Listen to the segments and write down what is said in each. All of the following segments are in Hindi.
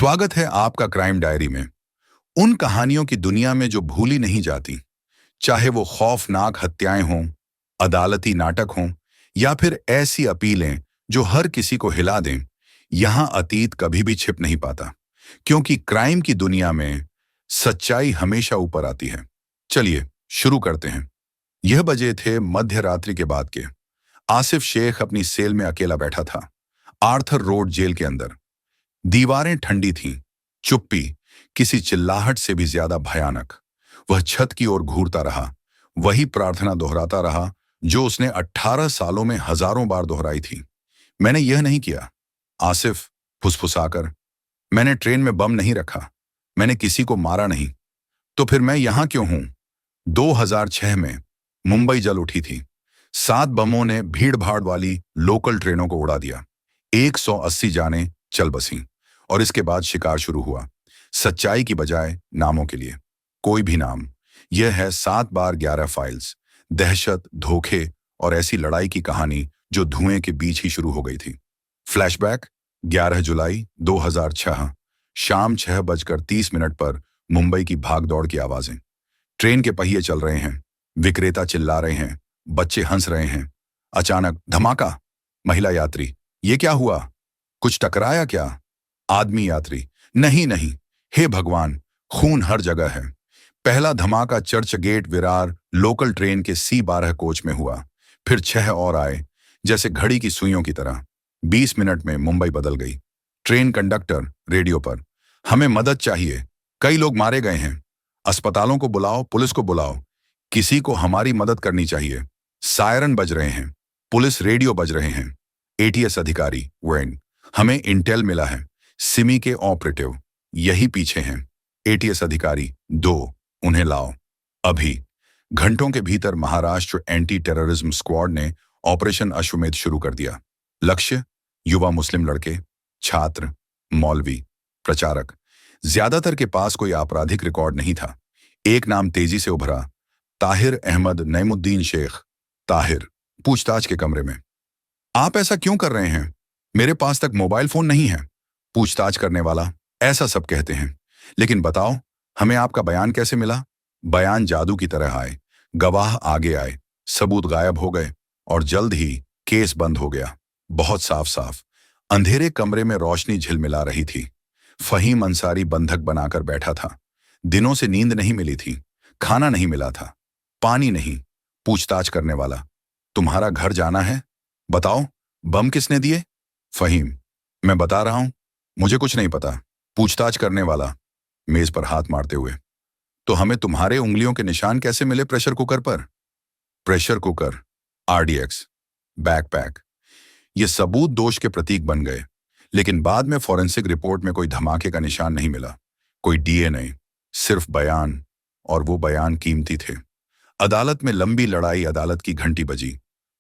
स्वागत है आपका क्राइम डायरी में। उन कहानियों की दुनिया में जो भूली नहीं जाती, चाहे वो खौफनाक हत्याएं हों, अदालती नाटक हों या फिर ऐसी अपीलें जो हर किसी को हिला दें। यहां अतीत कभी भी छिप नहीं पाता, क्योंकि क्राइम की दुनिया में सच्चाई हमेशा ऊपर आती है। चलिए शुरू करते हैं। यह बजे थे मध्य रात्रि के बाद के। आसिफ शेख अपनी सेल में अकेला बैठा था, आर्थर रोड जेल के अंदर। दीवारें ठंडी थीं, चुप्पी किसी चिल्लाहट से भी ज्यादा भयानक। वह छत की ओर घूरता रहा, वही प्रार्थना दोहराता रहा जो उसने 18 सालों में हजारों बार दोहराई थी। मैंने यह नहीं किया, आसिफ फुसफुसाकर। मैंने ट्रेन में बम नहीं रखा, मैंने किसी को मारा नहीं। तो फिर मैं यहां क्यों हूं? 2006 में मुंबई जल उठी थी। 7 बमों ने भीड़ भाड़ वाली लोकल ट्रेनों को उड़ा दिया। 180 जानें चल बसीं। और इसके बाद शिकार शुरू हुआ, सच्चाई की बजाय नामों के लिए। कोई भी नाम। यह है 7 बार 11 फाइल्स, दहशत, धोखे और ऐसी लड़ाई की कहानी जो धुएं के बीच ही शुरू हो गई थी। फ्लैशबैक 11 जुलाई 2006, शाम 6:30 पर मुंबई की भागदौड़ की आवाजें। ट्रेन के पहिए चल रहे हैं, विक्रेता चिल्ला रहे हैं, बच्चे हंस रहे हैं। अचानक धमाका। महिला यात्री, ये क्या हुआ? कुछ टकराया क्या? आदमी यात्री, नहीं नहीं, हे भगवान, खून हर जगह है। पहला धमाका Churchgate Virar local train के C12 कोच में हुआ। फिर 6 और आए, जैसे घड़ी की सुइयों की तरह। 20 मिनट में मुंबई बदल गई। ट्रेन कंडक्टर रेडियो पर, हमें मदद चाहिए, कई लोग मारे गए हैं, अस्पतालों को बुलाओ, पुलिस को बुलाओ, किसी को हमारी मदद करनी चाहिए। सायरन बज रहे हैं, पुलिस रेडियो बज रहे हैं। ATS अधिकारी वेन, हमें इंटेल मिला है, सिमी के ऑपरेटिव यही पीछे हैं। ATS अधिकारी 2, उन्हें लाओ अभी। घंटों के भीतर महाराष्ट्र एंटी टेररिज्म स्क्वाड ने ऑपरेशन अश्वमेध शुरू कर दिया। लक्ष्य युवा मुस्लिम लड़के, छात्र, मौलवी, प्रचारक। ज्यादातर के पास कोई आपराधिक रिकॉर्ड नहीं था। एक नाम तेजी से उभरा, ताहिर अहमद नईमुद्दीन शेख। ताहिर पूछताछ के कमरे में, आप ऐसा क्यों कर रहे हैं? मेरे पास तक मोबाइल फोन नहीं है। पूछताछ करने वाला, ऐसा सब कहते हैं, लेकिन बताओ हमें आपका बयान कैसे मिला? बयान जादू की तरह आए, गवाह आगे आए, सबूत गायब हो गए और जल्द ही केस बंद हो गया। बहुत साफ साफ। अंधेरे कमरे में रोशनी झिलमिला रही थी। फहीम अंसारी बंधक बनाकर बैठा था। दिनों से नींद नहीं मिली थी, खाना नहीं मिला था, पानी नहीं। पूछताछ करने वाला, तुम्हारा घर जाना है? बताओ, बम किसने दिए? फहीम, मैं बता रहा हूं, मुझे कुछ नहीं पता। पूछताछ करने वाला मेज पर हाथ मारते हुए, तो हमें तुम्हारे उंगलियों के निशान कैसे मिले प्रेशर कुकर पर? प्रेशर कुकर, RDX, बैकपैक, ये सबूत दोष के प्रतीक बन गए। लेकिन बाद में फॉरेंसिक रिपोर्ट में कोई धमाके का निशान नहीं मिला, कोई DNA, सिर्फ बयान, और वो बयान कीमती थे। अदालत में लंबी लड़ाई, अदालत की घंटी बजी,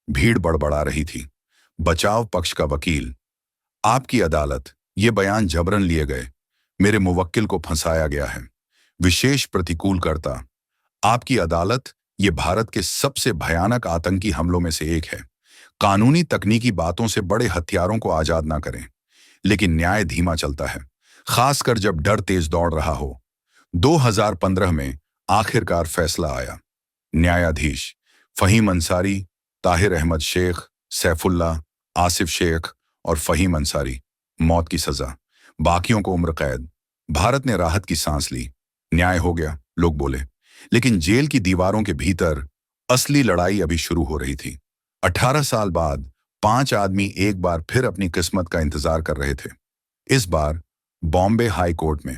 भीड़ बड़बड़ा रही थी। बचाव पक्ष का वकील, आपकी अदालत, ये बयान जबरन लिए गए, मेरे मुवक्किल को फंसाया गया है। विशेष प्रतिकूलकर्ता, आपकी अदालत, ये भारत के सबसे भयानक आतंकी हमलों में से एक है। कानूनी तकनीकी बातों से बड़े हथियारों को आजाद ना करें। लेकिन न्याय धीमा चलता है, खासकर जब डर तेज दौड़ रहा हो। 2015 में आखिरकार फैसला आया। न्यायाधीश फहीम अंसारी, ताहिर अहमद शेख, सैफुल्ला, आसिफ शेख और फहीम अंसारी, मौत की सजा, बाकियों को उम्र कैद। भारत ने राहत की सांस ली, न्याय हो गया, लोग बोले। लेकिन जेल की दीवारों के भीतर असली लड़ाई अभी शुरू हो रही थी। 18 साल बाद 5 आदमी एक बार फिर अपनी किस्मत का इंतजार कर रहे थे। इस बार बॉम्बे हाई कोर्ट में।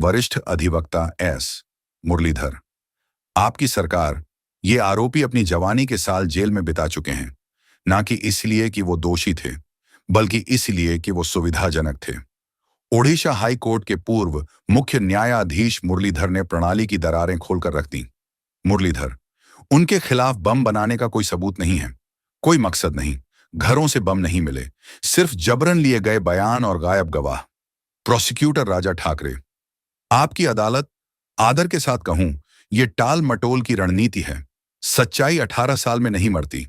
वरिष्ठ अधिवक्ता S. मुरलीधर, आपकी सरकार, ये आरोपी अपनी जवानी के साल जेल में बिता चुके हैं, ना कि इसलिए कि वो दोषी थे, बल्कि इसलिए कि वो सुविधाजनक थे। ओडिशा हाई कोर्ट के पूर्व मुख्य न्यायाधीश मुरलीधर ने प्रणाली की दरारें खोलकर रख दी। मुरलीधर, उनके खिलाफ बम बनाने का कोई सबूत नहीं है, कोई मकसद नहीं, घरों से बम नहीं मिले, सिर्फ जबरन लिए गए बयान और गायब गवाह। प्रोसिक्यूटर राजा ठाकरे, आपकी अदालत, आदर के साथ कहूं, ये टाल मटोल की रणनीति है। सच्चाई 18 साल में नहीं मरती।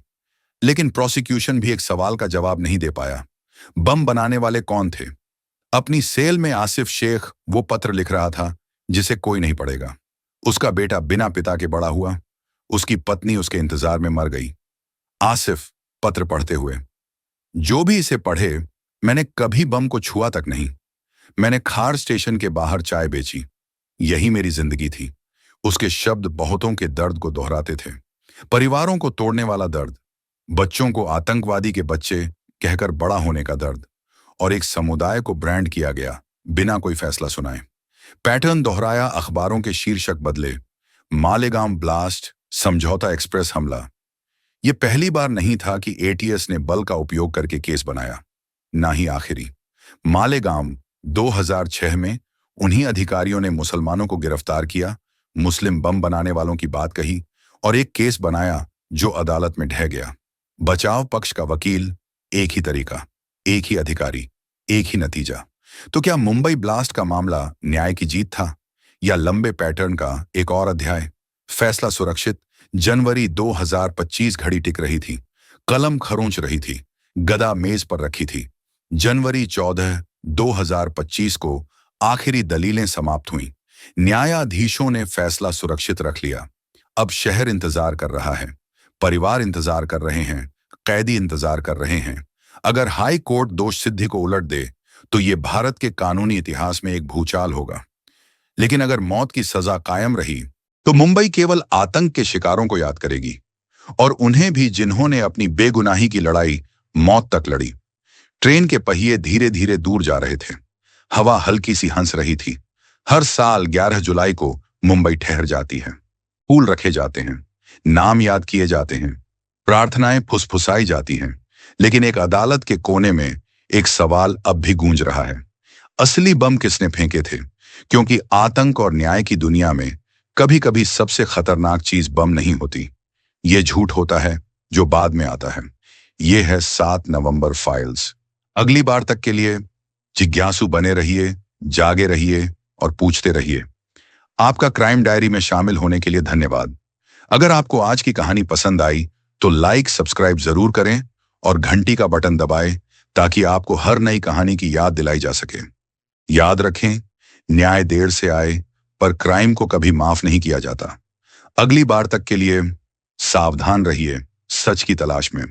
लेकिन प्रोसिक्यूशन भी एक सवाल का जवाब नहीं दे पाया। बम बनाने वाले कौन थे? अपनी सेल में आसिफ शेख वो पत्र लिख रहा था जिसे कोई नहीं पढ़ेगा। उसका बेटा बिना पिता के बड़ा हुआ, उसकी पत्नी उसके इंतजार में मर गई। आसिफ पत्र पढ़ते हुए, जो भी इसे पढ़े, मैंने कभी बम को छुआ तक नहीं। मैंने खार स्टेशन के बाहर चाय बेची, यही मेरी जिंदगी थी। उसके शब्द बहुतों के दर्द को दोहराते थे। परिवारों को तोड़ने वाला दर्द, बच्चों को आतंकवादी के बच्चे कहकर बड़ा होने का दर्द, और एक समुदाय को ब्रांड किया गया बिना कोई फैसला सुनाए। पैटर्न दोहराया, अखबारों के शीर्षक बदले। मालेगांव ब्लास्ट, समझौता एक्सप्रेस हमला। यह पहली बार नहीं था कि एटीएस ने बल का उपयोग करके केस बनाया, ना ही आखिरी। मालेगांव 2006 में उन्हीं अधिकारियों ने मुसलमानों को गिरफ्तार किया, मुस्लिम बम बनाने वालों की बात कही और एक केस बनाया जो अदालत में ढह गया। बचाव पक्ष का वकील, एक ही तरीका, एक ही अधिकारी, एक ही नतीजा। तो क्या मुंबई ब्लास्ट का मामला न्याय की जीत था, या लंबे पैटर्न का एक और अध्याय? फैसला सुरक्षित। जनवरी 2025 घड़ी टिक रही थी, कलम खरोंच रही थी, गदा मेज पर रखी थी। जनवरी 14, 2025 को आखिरी दलीलें समाप्त हुईं। न्यायाधीशों ने फैसला सुरक्षित रख लिया। अब शहर इंतजार कर रहा है, परिवार इंतजार कर रहे हैं, कैदी इंतजार कर रहे हैं। अगर हाई कोर्ट दोष सिद्धि को उलट दे तो ये भारत के कानूनी इतिहास में एक भूचाल होगा। लेकिन अगर मौत की सजा कायम रही तो मुंबई केवल आतंक के शिकारों को याद करेगी, और उन्हें भी जिन्होंने अपनी बेगुनाही की लड़ाई मौत तक लड़ी। ट्रेन के पहिए धीरे धीरे दूर जा रहे थे, हवा हल्की सी हंस रही थी। हर साल 11 जुलाई को मुंबई ठहर जाती है, फूल रखे जाते हैं, नाम याद किए जाते हैं, प्रार्थनाएं फुसफुसाई जाती हैं। लेकिन एक अदालत के कोने में एक सवाल अब भी गूंज रहा है, असली बम किसने फेंके थे? क्योंकि आतंक और न्याय की दुनिया में कभी कभी सबसे खतरनाक चीज बम नहीं होती, ये झूठ होता है जो बाद में आता है। ये है 7 नवंबर फाइल्स। अगली बार तक के लिए जिज्ञासु बने रहिए, जागे रहिए और पूछते रहिए। आपका क्राइम डायरी में शामिल होने के लिए धन्यवाद। अगर आपको आज की कहानी पसंद आई तो लाइक सब्सक्राइब जरूर करें और घंटी का बटन दबाएं, ताकि आपको हर नई कहानी की याद दिलाई जा सके। याद रखें, न्याय देर से आए पर क्राइम को कभी माफ नहीं किया जाता। अगली बार तक के लिए सावधान रहिए, सच की तलाश में।